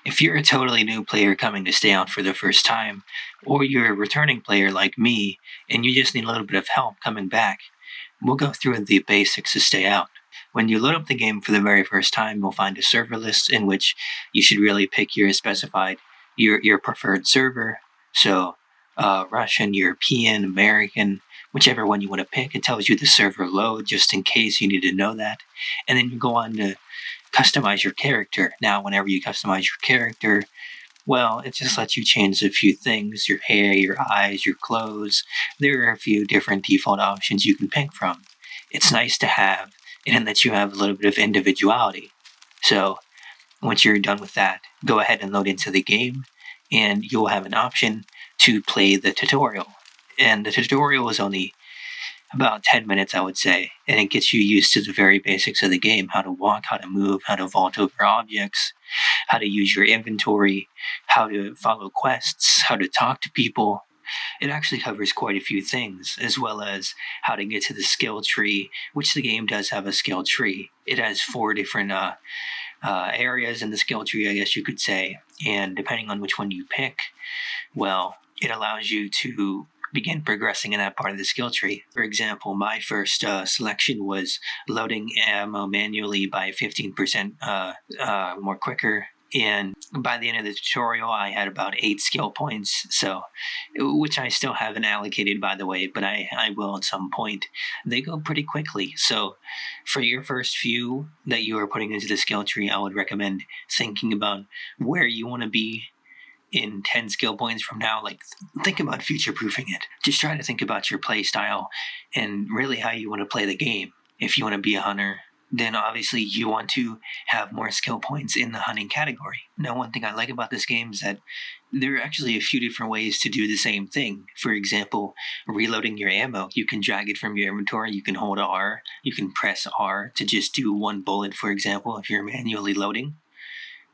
If you're a totally new player coming to stay out for the first time, or you're a returning player like me and you just need a little bit of help coming back, we'll go through the basics to stay out. When you load up the game for the very first time, you'll find a server list in which you should really pick your preferred server. So Russian, European, American, whichever one you want to pick. It tells you the server load just in case you need to know that. And then you go on to customize your character. Now, whenever you customize your character, well, it just lets you change a few things: your hair, your eyes, your clothes. There are a few different default options you can pick from. It's nice to have, and it lets you have a little bit of individuality. So, once you're done with that, go ahead and load into the game, and you'll have an option to play the tutorial. And the tutorial is only about 10 minutes, I would say, and it gets you used to the very basics of the game: how to walk, how to move, how to vault over objects, how to use your inventory, how to follow quests, how to talk to people. It actually covers quite a few things, as well as how to get to the skill tree, which the game does have a skill tree. It has four different areas in the skill tree, I guess you could say, and depending on which one you pick, well, it allows you to begin progressing in that part of the skill tree. For example, my first selection was loading ammo manually by 15% more quicker. And by the end of the tutorial, I had about 8 skill points, so which I still haven't allocated, by the way, but I will at some point. They go pretty quickly, so for your first few that you are putting into the skill tree, I would recommend thinking about where you want to be in 10 skill points from now. Like, think about future proofing it. Just try to think about your play style and really how you want to play the game. If you want to be a hunter, then obviously you want to have more skill points in the hunting category. Now, one thing I like about this game is that there are actually a few different ways to do the same thing. For example, reloading your ammo. You can drag it from your inventory, you can hold R, you can press R to just do one bullet, for example, if you're manually loading.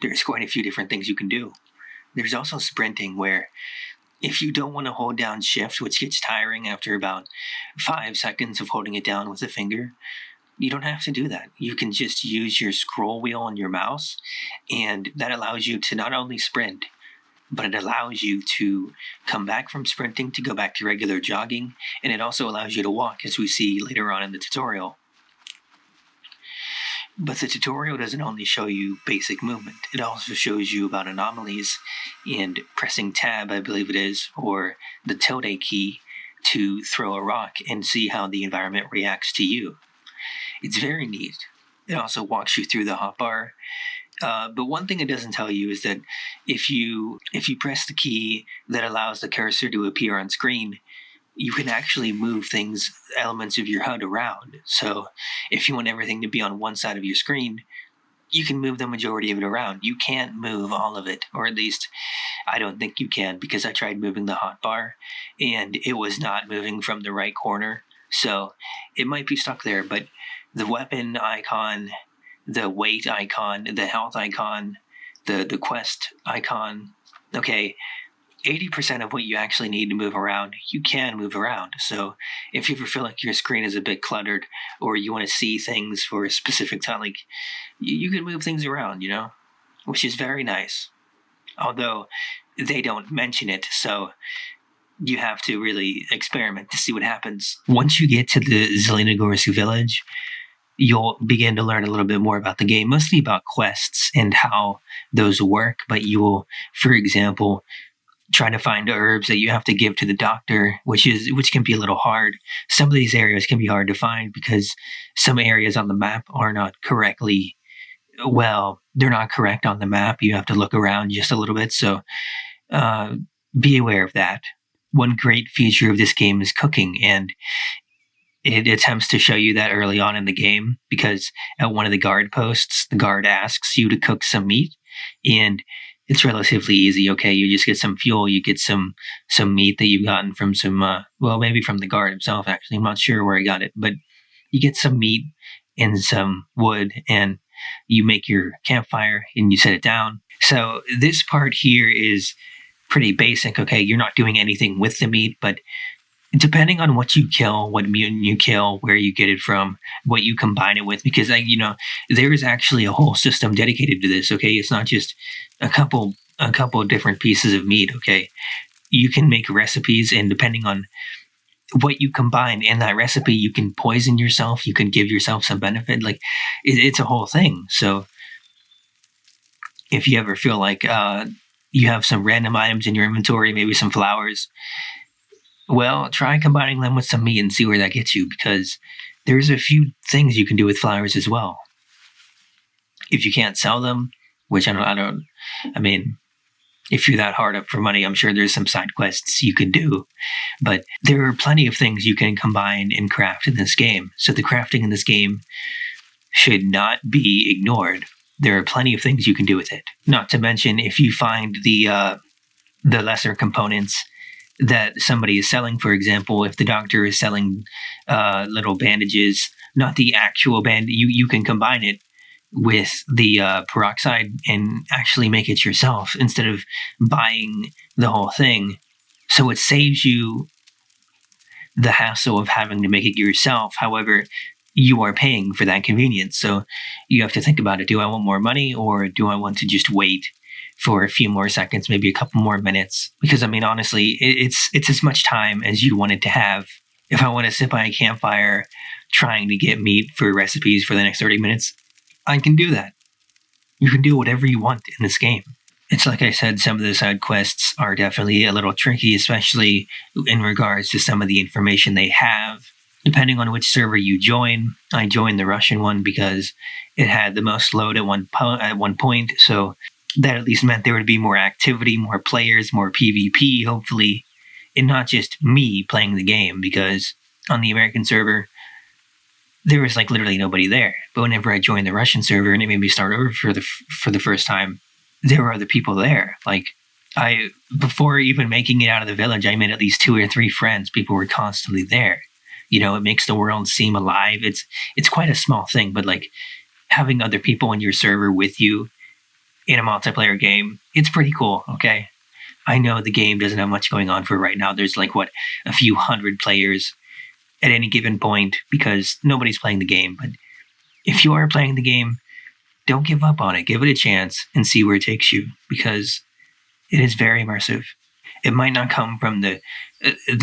There's quite a few different things you can do. There's also sprinting, where if you don't want to hold down shift, which gets tiring after about 5 seconds of holding it down with a finger, you don't have to do that. You can just use your scroll wheel on your mouse, and that allows you to not only sprint, but it allows you to come back from sprinting to go back to regular jogging, and it also allows you to walk, as we see later on in the tutorial. But the tutorial doesn't only show you basic movement. It also shows you about anomalies and pressing tab, I believe it is, or the tilde key to throw a rock and see how the environment reacts to you. It's very neat. It also walks you through the hotbar. But one thing it doesn't tell you is that if you press the key that allows the cursor to appear on screen, you can actually move things, elements of your HUD around. So if you want everything to be on one side of your screen, you can move the majority of it around. You can't move all of it, or at least I don't think you can, because I tried moving the hotbar and it was not moving from the right corner. So it might be stuck there, but the weapon icon, the weight icon, the health icon, the quest icon, okay, 80% of what you actually need to move around, you can move around. So if you ever feel like your screen is a bit cluttered, or you want to see things for a specific time, like, you can move things around, which is very nice. Although they don't mention it, so you have to really experiment to see what happens. Once you get to the Zelenogorsk village, you'll begin to learn a little bit more about the game, mostly about quests and how those work. But you will, for example, try to find herbs that you have to give to the doctor, which can be a little hard. Some of these areas can be hard to find because some areas on the map are not correctly, well, they're not correct on the map. You have to look around just a little bit. So be aware of that. One great feature of this game is cooking, and it attempts to show you that early on in the game, because at one of the guard posts, the guard asks you to cook some meat, and it's relatively easy. Okay, you just get some fuel, you get some meat that you've gotten from maybe from the guard himself, actually. I'm not sure where he got it, but you get some meat and some wood, and you make your campfire and you set it down. So this part here is pretty basic. Okay, you're not doing anything with the meat, but depending on what you kill, what mutant you kill, where you get it from, what you combine it with, because there is actually a whole system dedicated to this. Okay, it's not just a couple different pieces of meat. Okay, you can make recipes, and depending on what you combine in that recipe, you can poison yourself. You can give yourself some benefit. Like it's a whole thing. So if you ever feel like you have some random items in your inventory, maybe some flowers, well, try combining them with some meat and see where that gets you, because there's a few things you can do with flowers as well. If you can't sell them, which I mean, if you're that hard up for money, I'm sure there's some side quests you can do. But there are plenty of things you can combine and craft in this game. So the crafting in this game should not be ignored. There are plenty of things you can do with it. Not to mention, if you find the lesser components that somebody is selling, for example, if the doctor is selling little bandages, not the actual band, you can combine it with the peroxide and actually make it yourself instead of buying the whole thing. So it saves you the hassle of having to make it yourself. However, you are paying for that convenience. So you have to think about it. Do I want more money, or do I want to just wait for a few more seconds, maybe a couple more minutes? Because I mean, honestly, it's as much time as you want it to have. If I want to sit by a campfire trying to get meat for recipes for the next 30 minutes, I can do that. You can do whatever you want in this game. It's like I said, some of the side quests are definitely a little tricky, especially in regards to some of the information they have. Depending on which server you join, I joined the Russian one because it had the most load at one point. So that at least meant there would be more activity, more players, more PvP, hopefully, and not just me playing the game, because on the American server, there was like literally nobody there. But whenever I joined the Russian server and it made me start over for the first time, there were other people there. Like before even making it out of the village, I made at least 2 or 3 friends. People were constantly there. It makes the world seem alive. It's quite a small thing, but like having other people in your server with you in a multiplayer game, it's pretty cool. Okay, I know the game doesn't have much going on for right now. There's like a few hundred players at any given point because nobody's playing the game. But if you are playing the game, don't give up on it. Give it a chance and see where it takes you, because it is very immersive. It might not come from the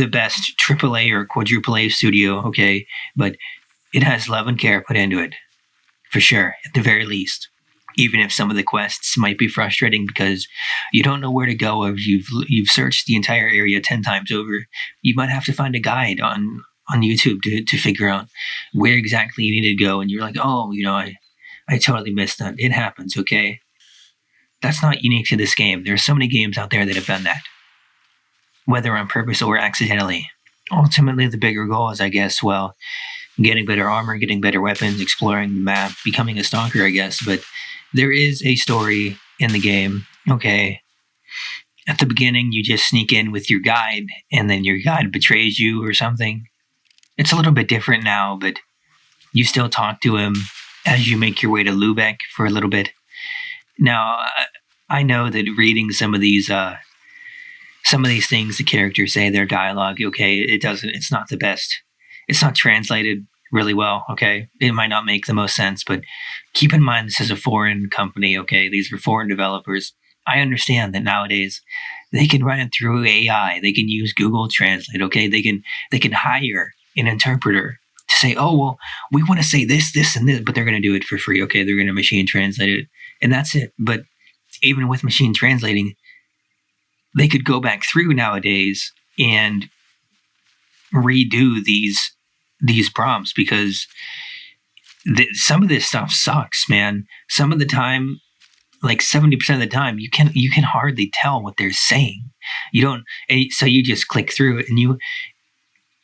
best AAA or quadruple A studio, okay, but it has love and care put into it, for sure, at the very least. Even if some of the quests might be frustrating because you don't know where to go, or you've searched the entire area 10 times over, you might have to find a guide on YouTube to figure out where exactly you need to go, and you're like, oh, I totally missed that. It happens, okay? That's not unique to this game. There are so many games out there that have done that, whether on purpose or accidentally. Ultimately, the bigger goal is, I guess, well, getting better armor, getting better weapons, exploring the map, becoming a stalker, I guess. But there is a story in the game, okay? At the beginning, you just sneak in with your guide, and then your guide betrays you or something. It's a little bit different now, but you still talk to him as you make your way to Lubeck for a little bit. Now, I know that reading some of these things the characters say, their dialogue, okay, it's not the best. It's not translated really well, okay? It might not make the most sense, but keep in mind this is a foreign company, okay? These are foreign developers. I understand that nowadays they can run it through AI. They can use Google Translate, okay? They can hire an interpreter to say, oh, well, we want to say this, this, and this, but they're going to do it for free, okay? They're going to machine translate it, and that's it. But even with machine translating, they could go back through nowadays and redo these prompts, because some of this stuff sucks, man. Some of the time, like 70% of the time, you can hardly tell what they're saying. You don't, so you just click through it,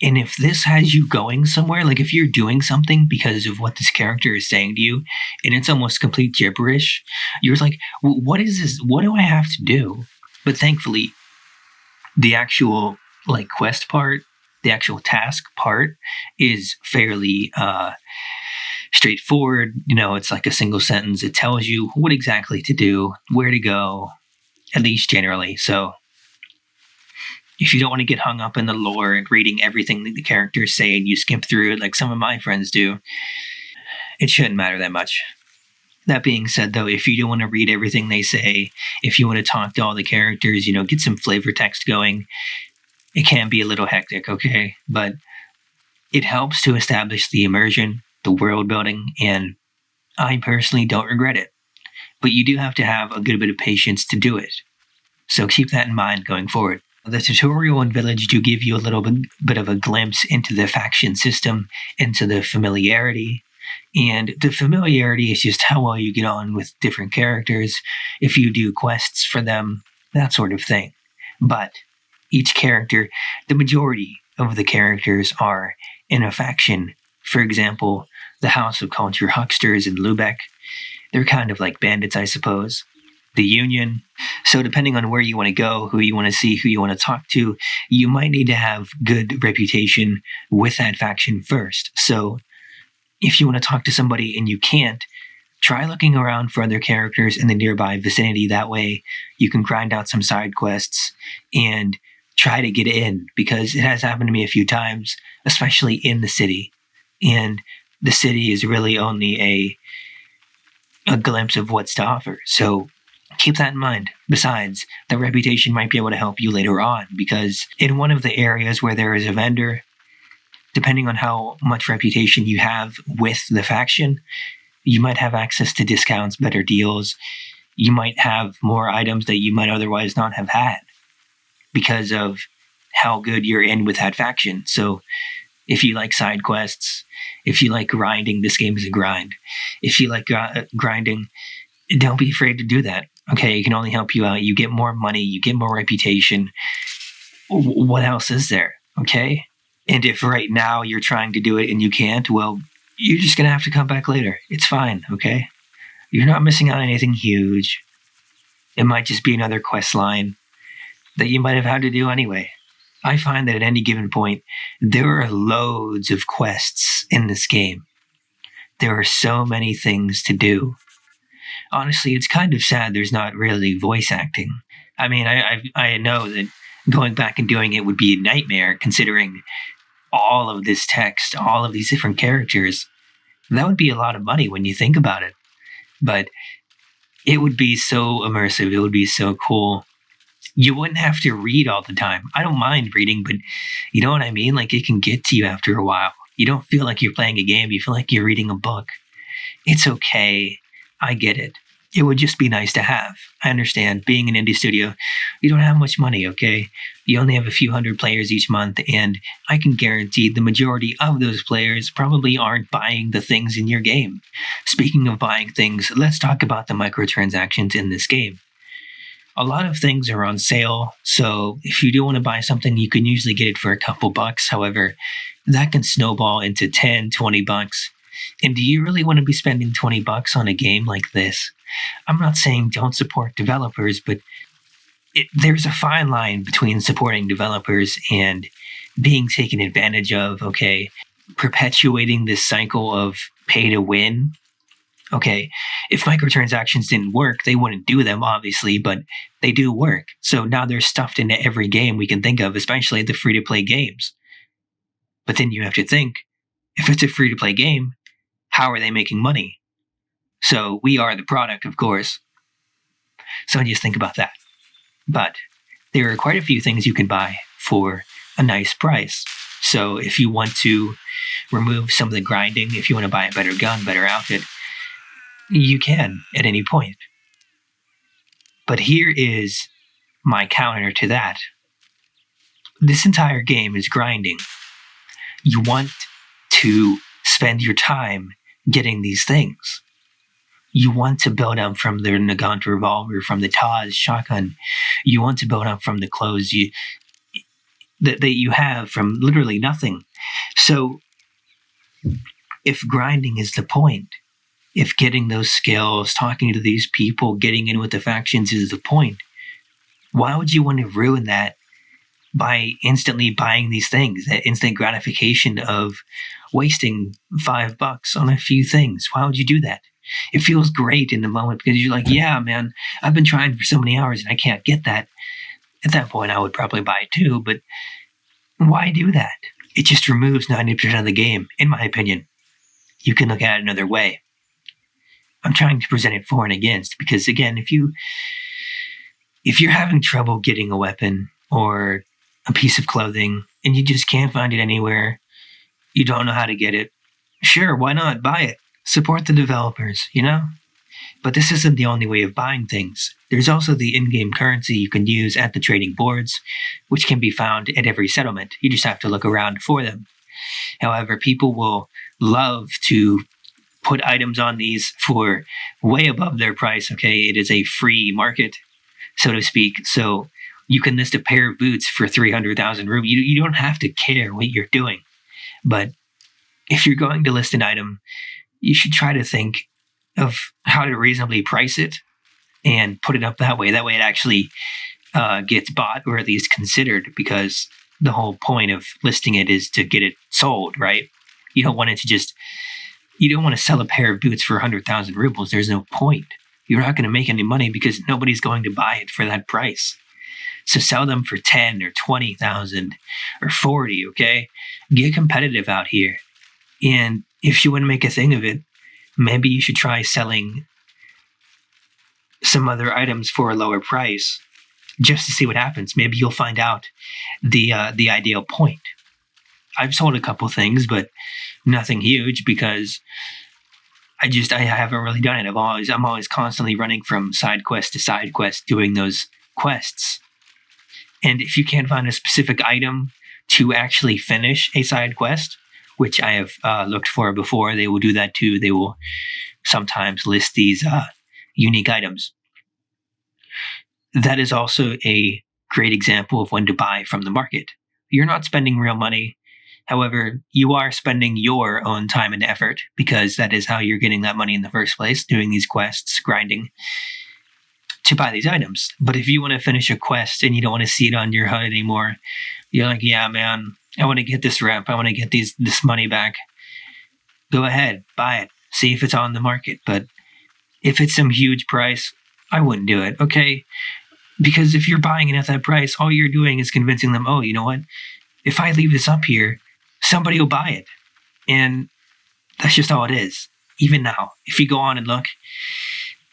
and if this has you going somewhere, like if you're doing something because of what this character is saying to you, and it's almost complete gibberish, you're like, what is this? What do I have to do? But thankfully, the actual like quest part, the actual task part is fairly straightforward. It's like a single sentence. It tells you what exactly to do, where to go, at least generally. So If you don't want to get hung up in the lore and reading everything that the characters say and you skip through it like some of my friends do, it shouldn't matter that much. That being said, though, if you don't want to read everything they say, if you want to talk to all the characters, get some flavor text going, it can be a little hectic, okay? But it helps to establish the immersion, the world building, and I personally don't regret it. But you do have to have a good bit of patience to do it. So keep that in mind going forward. The tutorial and village do give you a little bit of a glimpse into the faction system, into the familiarity. And the familiarity is just how well you get on with different characters, if you do quests for them, that sort of thing. But each character, the majority of the characters are in a faction. For example, the House of Culture Hucksters in Lubeck. They're kind of like bandits, I suppose. The Union. So depending on where you want to go, who you want to see, who you want to talk to, you might need to have good reputation with that faction first. So if you want to talk to somebody and you can't, try looking around for other characters in the nearby vicinity. That way you can grind out some side quests and try to get in, because it has happened to me a few times, especially in the city. And the city is really only a glimpse of what's to offer. So keep that in mind. Besides, the reputation might be able to help you later on, because in one of the areas where there is a vendor, depending on how much reputation you have with the faction, you might have access to discounts, better deals. You might have more items that you might otherwise not have had because of how good you're in with that faction. So if you like side quests, if you like grinding, this game is a grind. If you like grinding, don't be afraid to do that. Okay, it can only help you out. You get more money, you get more reputation. What else is there? Okay? And if right now you're trying to do it and you can't, well, you're just going to have to come back later. It's fine, okay? You're not missing out on anything huge. It might just be another quest line that you might have had to do anyway. I find that at any given point, there are loads of quests in this game. There are so many things to do. Honestly, it's kind of sad there's not really voice acting. I mean, I know that going back and doing it would be a nightmare, considering all of this text, all of these different characters. That would be a lot of money when you think about it. But it would be so immersive. It would be so cool. You wouldn't have to read all the time. I don't mind reading, but you know what I mean? Like, it can get to you after a while. You don't feel like you're playing a game. You feel like you're reading a book. It's okay. I get it. It would just be nice to have. I understand, being an indie studio, you don't have much money, okay? You only have a few hundred players each month, and I can guarantee the majority of those players probably aren't buying the things in your game. Speaking of buying things, let's talk about the microtransactions in this game. A lot of things are on sale, so if you do want to buy something, you can usually get it for a couple bucks. However, that can snowball into 10, 20 bucks. And do you really want to be spending 20 bucks on a game like this? I'm not saying don't support developers, but there's a fine line between supporting developers and being taken advantage of, okay? Perpetuating this cycle of pay to win. Okay, if microtransactions didn't work, they wouldn't do them, obviously, but they do work. So now they're stuffed into every game we can think of, especially the free-to-play games. But then you have to think, if it's a free-to-play game, how are they making money? So we are the product, of course. So just think about that. But there are quite a few things you can buy for a nice price. So if you want to remove some of the grinding, if you want to buy a better gun, better outfit, you can at any point. But here is my counter to that. This entire game is grinding. You want to spend your time getting these things. You want to build up from the Nagant revolver, from the Taz shotgun. You want to build up from the clothes that you have from literally nothing. So if grinding is the point, if getting those skills, talking to these people, getting in with the factions is the point, why would you want to ruin that by instantly buying these things? That instant gratification of wasting $5 on a few things. Why would you do that? It feels great in the moment because you're like, yeah, man, I've been trying for so many hours and I can't get that. At that point, I would probably buy it too, but why do that? It just removes 90% of the game, in my opinion. You can look at it another way. I'm trying to present it for and against because, again, if you're having trouble getting a weapon or a piece of clothing and you just can't find it anywhere, you don't know how to get it, sure, why not buy it? Support the developers, you know? But this isn't the only way of buying things. There's also the in-game currency you can use at the trading boards, which can be found at every settlement. You just have to look around for them. However, people will love to put items on these for way above their price, okay? It is a free market, so to speak. So you can list a pair of boots for 300,000 rupees. You don't have to care what you're doing. But if you're going to list an item, you should try to think of how to reasonably price it and put it up that way. That way it actually gets bought or at least considered, because the whole point of listing it is to get it sold, right? You don't want to sell a pair of boots for 100,000 rubles. There's no point. You're not going to make any money because nobody's going to buy it for that price. So sell them for 10 or 20,000 or 40, okay? Get competitive out here. And if you want to make a thing of it, maybe you should try selling some other items for a lower price just to see what happens. Maybe you'll find out the ideal point. I've sold a couple things, but nothing huge because I haven't really done it. I'm always constantly running from side quest to side quest doing those quests. And if you can't find a specific item to actually finish a side quest, which I have looked for before, they will do that too. They will sometimes list these unique items. That is also a great example of when to buy from the market. You're not spending real money. However, you are spending your own time and effort because that is how you're getting that money in the first place, doing these quests, grinding to buy these items. But if you want to finish a quest and you don't want to see it on your HUD anymore, you're like, yeah, man, I want to get this rep. I want to get this money back. Go ahead, buy it. See if it's on the market. But if it's some huge price, I wouldn't do it, okay? Because if you're buying it at that price, all you're doing is convincing them, oh, you know what? If I leave this up here, somebody will buy it. And that's just all it is. Even now, if you go on and look,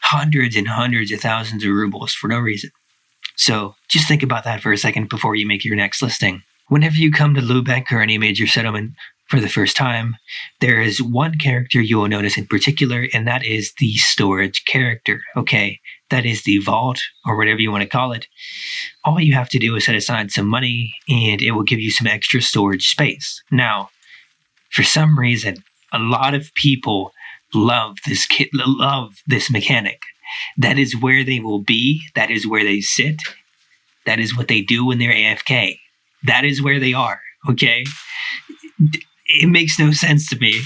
hundreds and hundreds of thousands of rubles for no reason. So just think about that for a second before you make your next listing. Whenever you come to Lubeck or any major settlement for the first time, there is one character you will notice in particular, and that is the storage character. Okay, that is the vault, or whatever you want to call it. All you have to do is set aside some money, and it will give you some extra storage space. Now, for some reason, a lot of people love this mechanic. That is where they will be. That is where they sit. That is what they do when they're AFK. That is where they are, okay? It makes no sense to me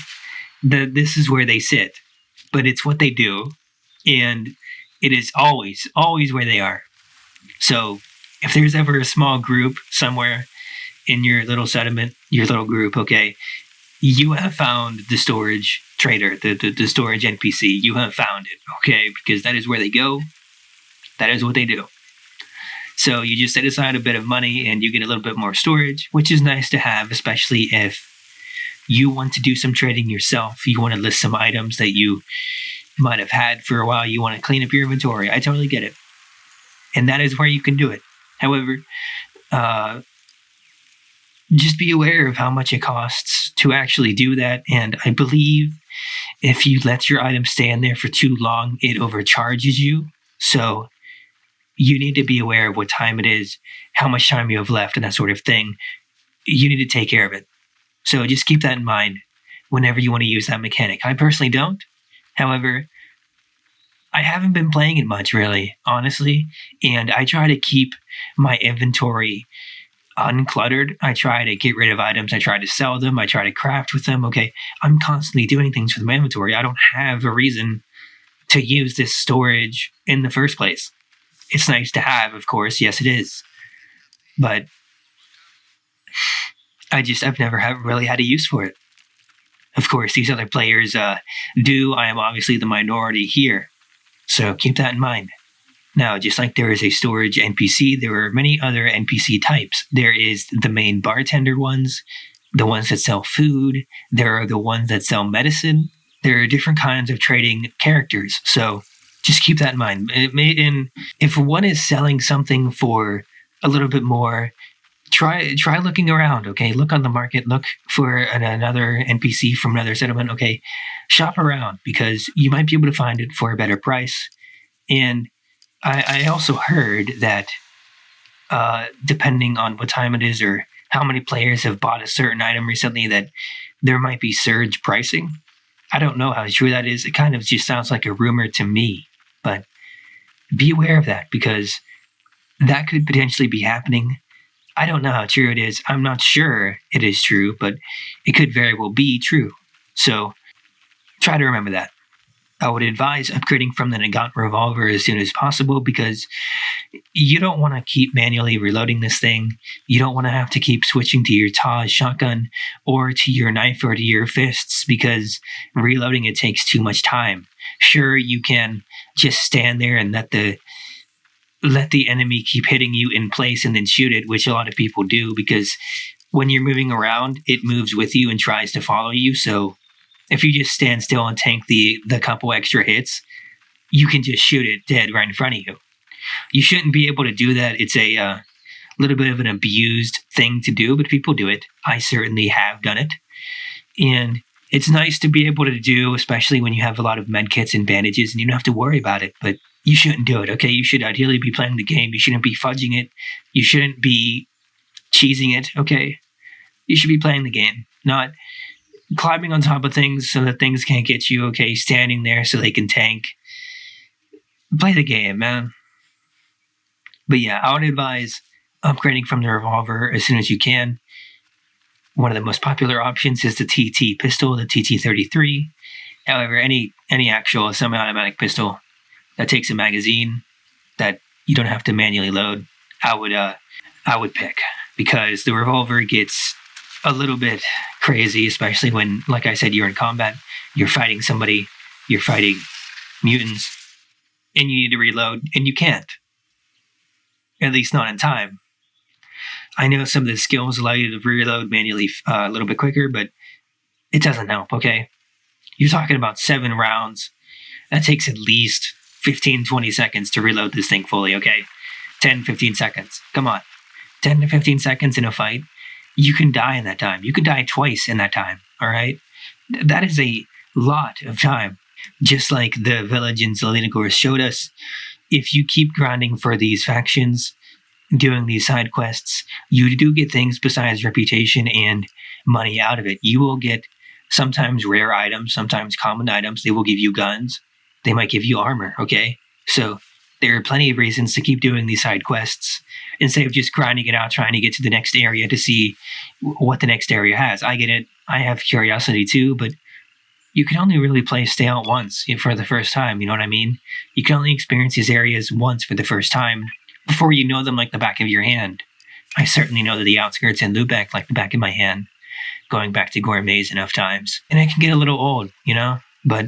that this is where they sit, but it's what they do, and it is always, always where they are. So if there's ever a small group somewhere in your little settlement, your little group, okay, you have found the storage trader, the storage NPC. You have found it, okay, because that is where they go. That is what they do. So you just set aside a bit of money and you get a little bit more storage, which is nice to have, especially if you want to do some trading yourself. You want to list some items that you might have had for a while. You want to clean up your inventory. I totally get it. And that is where you can do it. However, just be aware of how much it costs to actually do that. And I believe if you let your item stay in there for too long, it overcharges you. So you need to be aware of what time it is, how much time you have left, and that sort of thing. You need to take care of it. So just keep that in mind whenever you want to use that mechanic. I personally don't. However, I haven't been playing it much, really, honestly. And I try to keep my inventory uncluttered. I try to get rid of items. I try to sell them. I try to craft with them. Okay, I'm constantly doing things with my inventory. I don't have a reason to use this storage in the first place. It's nice to have, of course. Yes, it is. But I've never really had a use for it. Of course, these other players do. I am obviously the minority here. So keep that in mind. Now, just like there is a storage NPC, there are many other NPC types. There is the main bartender ones, the ones that sell food, there are the ones that sell medicine. There are different kinds of trading characters. So just keep that in mind. If one is selling something for a little bit more, try looking around. Okay, look on the market, look for another NPC from another settlement. Okay, shop around because you might be able to find it for a better price. And I also heard that depending on what time it is or how many players have bought a certain item recently, that there might be surge pricing. I don't know how true that is. It kind of just sounds like a rumor to me, but be aware of that because that could potentially be happening. I don't know how true it is. I'm not sure it is true, but it could very well be true. So try to remember that. I would advise upgrading from the Nagant revolver as soon as possible because you don't want to keep manually reloading this thing. You don't want to have to keep switching to your Taj shotgun or to your knife or to your fists because reloading it takes too much time. Sure, you can just stand there and let the enemy keep hitting you in place and then shoot it, which a lot of people do because when you're moving around, it moves with you and tries to follow you. So if you just stand still and tank the couple extra hits, you can just shoot it dead right in front of you. You shouldn't be able to do that. It's a little bit of an abused thing to do, but people do it. I certainly have done it. And it's nice to be able to do, especially when you have a lot of med kits and bandages and you don't have to worry about it, but you shouldn't do it, okay? You should ideally be playing the game. You shouldn't be fudging it. You shouldn't be cheesing it, okay? You should be playing the game, not climbing on top of things so that things can't get you, okay? Standing there so they can tank. Play the game, man. But yeah, I would advise upgrading from the revolver as soon as you can. One of the most popular options is the TT pistol, the TT-33. However, any actual semi-automatic pistol that takes a magazine that you don't have to manually load, I would pick because the revolver gets a little bit crazy, especially when, like I said, you're in combat, you're fighting somebody, you're fighting mutants, and you need to reload, and you can't. At least not in time. I know some of the skills allow you to reload manually a little bit quicker, but it doesn't help, okay? You're talking about 7 rounds. That takes at least 15, 20 seconds to reload this thing fully, okay? 10, 15 seconds. Come on. 10 to 15 seconds in a fight. You can die in that time. You could die twice in that time, all right? That is a lot of time. Just like the village in Zelina Gore showed us, if you keep grinding for these factions, doing these side quests, you do get things besides reputation and money out of it. You will get sometimes rare items, sometimes common items. They will give you guns. They might give you armor, okay? So there are plenty of reasons to keep doing these side quests instead of just grinding it out, trying to get to the next area to see what the next area has. I get it. I have curiosity too, but you can only really stay out once for the first time, you know what I mean? You can only experience these areas once for the first time before you know them like the back of your hand. I certainly know the outskirts and Lubeck like the back of my hand, going back to Gourmets enough times. And it can get a little old, you know? But,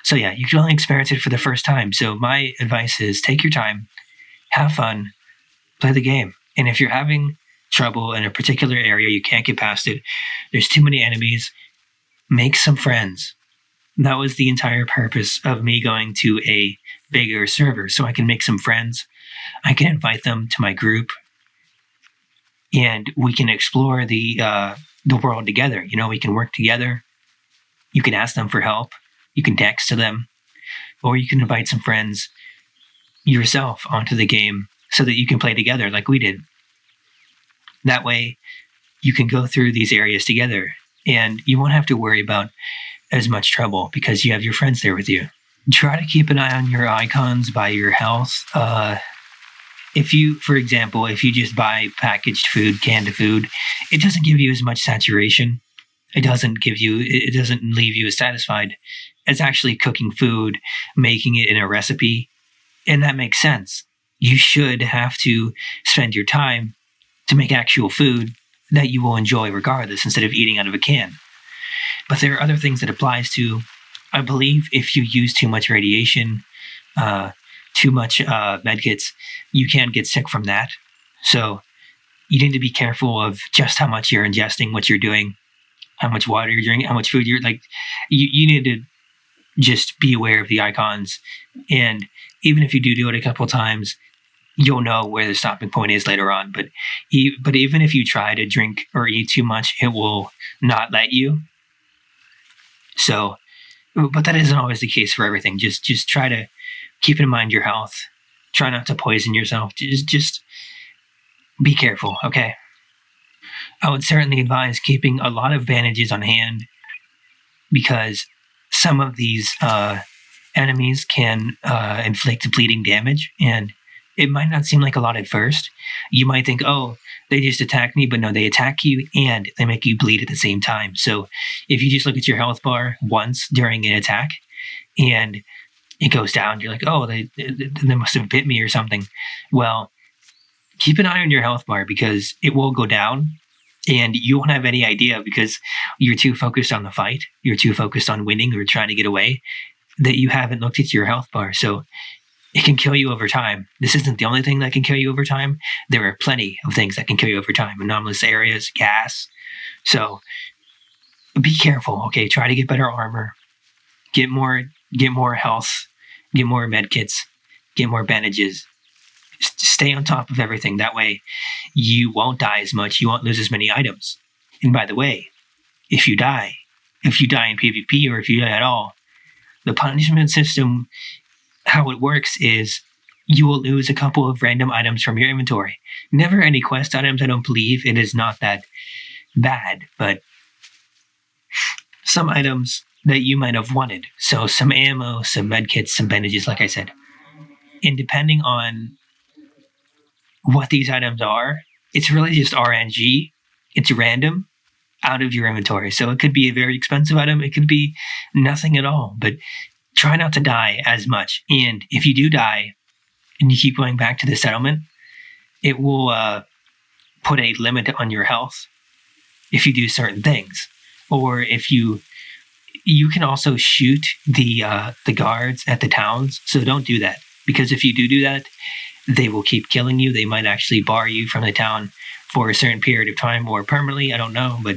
so yeah, you can only experience it for the first time. So my advice is take your time, have fun, play the game. And if you're having trouble in a particular area, you can't get past it, there's too many enemies, make some friends. That was the entire purpose of me going to a bigger server, so I can make some friends. I can invite them to my group, and we can explore the world together. You know, we can work together. You can ask them for help. You can text to them, or you can invite some friends yourself onto the game so that you can play together like we did. That way, you can go through these areas together, and you won't have to worry about as much trouble because you have your friends there with you. Try to keep an eye on your icons by your health. If you, for example, if you just buy packaged food, canned food, it doesn't give you as much saturation. It doesn't leave you as satisfied as actually cooking food, making it in a recipe. And that makes sense. You should have to spend your time to make actual food that you will enjoy regardless, instead of eating out of a can. But there are other things that applies to. I believe if you use too much radiation, too much medkits, you can get sick from that. So you need to be careful of just how much you're ingesting, what you're doing, how much water you're drinking, how much food you're like. You need to just be aware of the icons. And even if you do it a couple times, you'll know where the stopping point is later on. But even if you try to drink or eat too much, it will not let you. So, but that isn't always the case for everything. Just try to keep in mind your health. Try not to poison yourself. Just be careful, okay? I would certainly advise keeping a lot of bandages on hand, because some of these enemies can inflict bleeding damage, and it might not seem like a lot at first. You might think, oh, they just attack me, but no, they attack you and they make you bleed at the same time. So if you just look at your health bar once during an attack and it goes down, you're like, oh, they must have bit me or something. Well, keep an eye on your health bar, because it will go down and you won't have any idea, because you're too focused on the fight. You're too focused on winning or trying to get away, that you haven't looked at your health bar. So it can kill you over time. This isn't the only thing that can kill you over time. There are plenty of things that can kill you over time. Anomalous areas, gas. So be careful, okay? Try to get better armor. Get more health. Get more med kits. Get more bandages. Stay on top of everything. That way you won't die as much. You won't lose as many items. And by the way, if you die in PvP, or if you die at all, the punishment system, how it works is you will lose a couple of random items from your inventory. Never any quest items, I don't believe. It is not that bad, but some items that you might have wanted. So some ammo, some medkits, some bandages, like I said. And depending on what these items are, it's really just RNG. It's random out of your inventory. So it could be a very expensive item. It could be nothing at all. But try not to die as much. And if you do die and you keep going back to the settlement, it will put a limit on your health if you do certain things. Or if you can also shoot the guards at the towns. So don't do that, because if you do that, they will keep killing you. They might actually bar you from the town for a certain period of time, or permanently. I don't know, but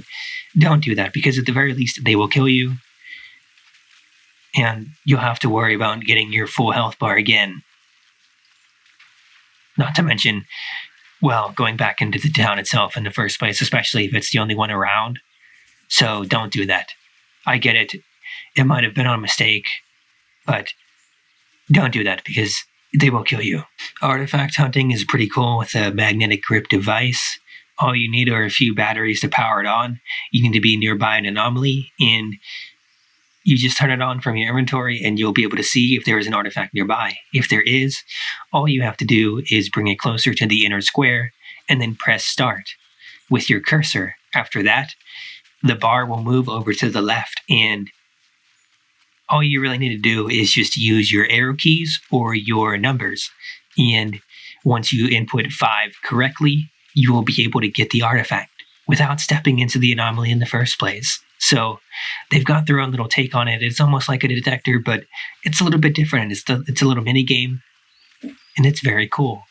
don't do that, because at the very least they will kill you. And you'll have to worry about getting your full health bar again. Not to mention, well, going back into the town itself in the first place, especially if it's the only one around. So don't do that. I get it. It might have been on a mistake, but don't do that, because they will kill you. Artifact hunting is pretty cool with a magnetic grip device. All you need are a few batteries to power it on. You need to be nearby an anomaly, and you just turn it on from your inventory and you'll be able to see if there is an artifact nearby. If there is, all you have to do is bring it closer to the inner square and then press start with your cursor. After that, the bar will move over to the left, and all you really need to do is just use your arrow keys or your numbers. And once you input 5 correctly, you will be able to get the artifact without stepping into the anomaly in the first place. So they've got their own little take on it. It's almost like a detector, but it's a little bit different. It's a little mini game, and it's very cool.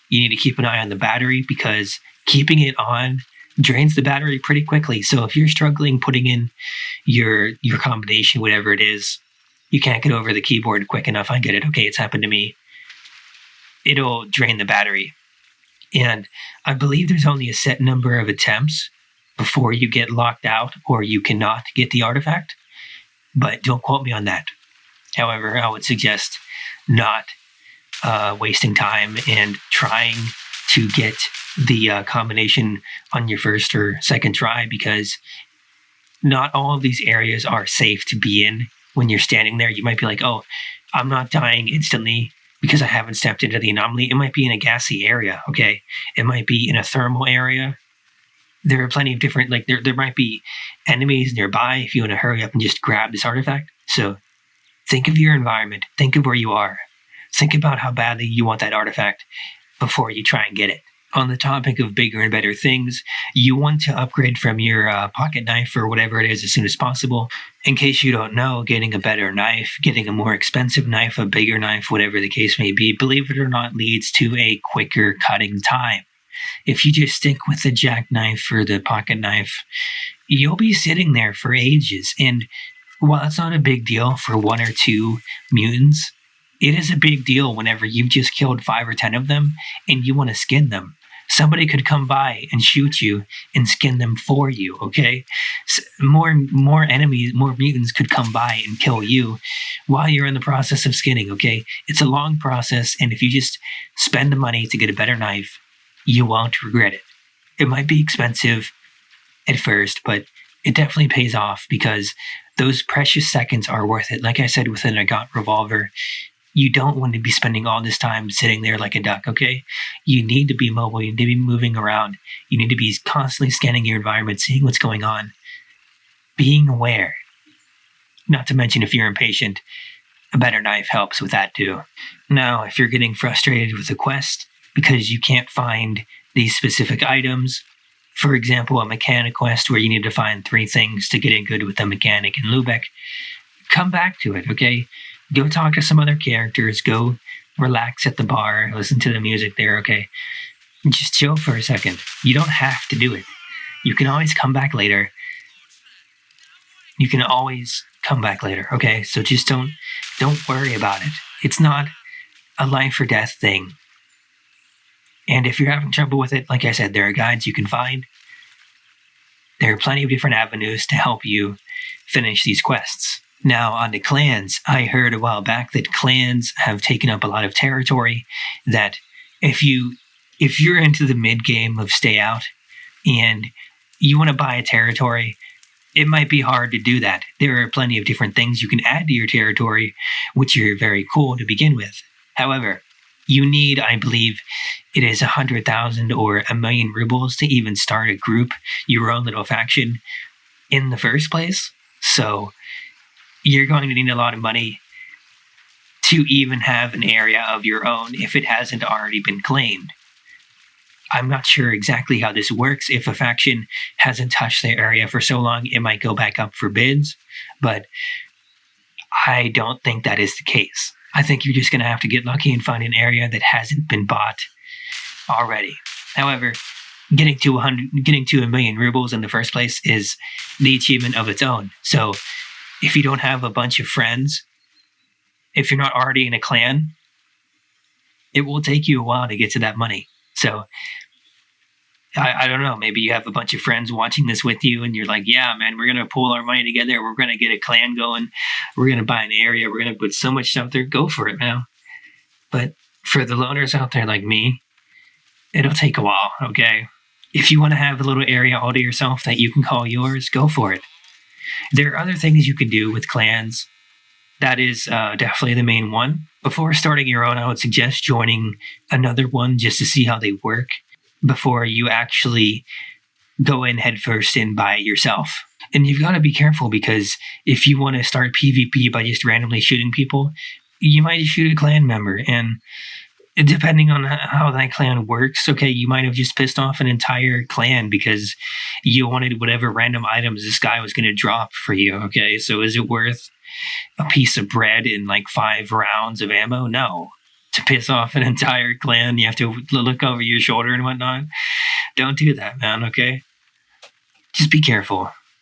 You need to keep an eye on the battery, because keeping it on drains the battery pretty quickly. So if you're struggling putting in your combination, whatever it is, you can't get over the keyboard quick enough. I get it. Okay, it's happened to me. It'll drain the battery. And I believe there's only a set number of attempts before you get locked out or you cannot get the artifact. But don't quote me on that. However, I would suggest not wasting time and trying to get the combination on your first or second try, because not all of these areas are safe to be in when you're standing there. You might be like, oh, I'm not dying instantly because I haven't stepped into the anomaly. It might be in a gassy area, okay? It might be in a thermal area. There are plenty of different, like there might be enemies nearby if you want to hurry up and just grab this artifact. So think of your environment. Think of where you are. Think about how badly you want that artifact before you try and get it. on the topic of bigger and better things, you want to upgrade from your pocket knife or whatever it is as soon as possible. In case you don't know, getting a better knife, getting a more expensive knife, a bigger knife, whatever the case may be, believe it or not, leads to a quicker cutting time. If you just stick with the jackknife or the pocket knife, you'll be sitting there for ages. And while it's not a big deal for 1 or 2 mutants, it is a big deal whenever you've just killed 5 or 10 of them and you want to skin them. Somebody could come by and shoot you and skin them for you, okay? More enemies, more mutants could come by and kill you while you're in the process of skinning, okay? It's a long process, and if you just spend the money to get a better knife, you won't regret it. It might be expensive at first, but it definitely pays off because those precious seconds are worth it. Like I said, with an Agat revolver, you don't want to be spending all this time sitting there like a duck, okay? You need to be mobile. You need to be moving around. You need to be constantly scanning your environment, seeing what's going on, being aware. Not to mention, if you're impatient, a better knife helps with that too. Now, if you're getting frustrated with a quest because you can't find these specific items, for example, a mechanic quest where you need to find 3 things to get in good with a mechanic in Lubeck, come back to it, okay? Go talk to some other characters. Go relax at the bar. Listen to the music there, okay? And just chill for a second. You don't have to do it. You can always come back later. You can always come back later, okay? So just don't worry about it. It's not a life or death thing. And if you're having trouble with it, like I said, there are guides you can find. There are plenty of different avenues to help you finish these quests. Now, on the clans, I heard a while back that clans have taken up a lot of territory, that if you're into the mid-game of Stay Out and you want to buy a territory, it might be hard to do that. There are plenty of different things you can add to your territory, which are very cool to begin with. However, you need, I believe, it is 100,000 or 1,000,000 rubles to even start a group, your own little faction, in the first place. So you're going to need a lot of money to even have an area of your own if it hasn't already been claimed. I'm not sure exactly how this works. If a faction hasn't touched their area for so long, it might go back up for bids, but I don't think that is the case. I think you're just going to have to get lucky and find an area that hasn't been bought already. However, getting to 1,000,000 rubles in the first place is the achievement of its own. So if you don't have a bunch of friends, if you're not already in a clan, it will take you a while to get to that money. So I don't know, maybe you have a bunch of friends watching this with you and you're like, yeah, man, we're going to pull our money together. We're going to get a clan going. We're going to buy an area. We're going to put so much stuff there. Go for it, man. But for the loners out there like me, it'll take a while, okay? If you want to have a little area all to yourself that you can call yours, go for it. There are other things you can do with clans. That is definitely the main one. Before starting your own, I would suggest joining another one just to see how they work before you actually go in headfirst and buy it yourself. And you've got to be careful because if you want to start PvP by just randomly shooting people, you might shoot a clan member. And depending on how that clan works, okay, you might have just pissed off an entire clan because you wanted whatever random items this guy was going to drop for you, okay? So is it worth a piece of bread and like 5 rounds of ammo? No. To piss off an entire clan, you have to look over your shoulder and whatnot. Don't do that, man, okay? Just be careful.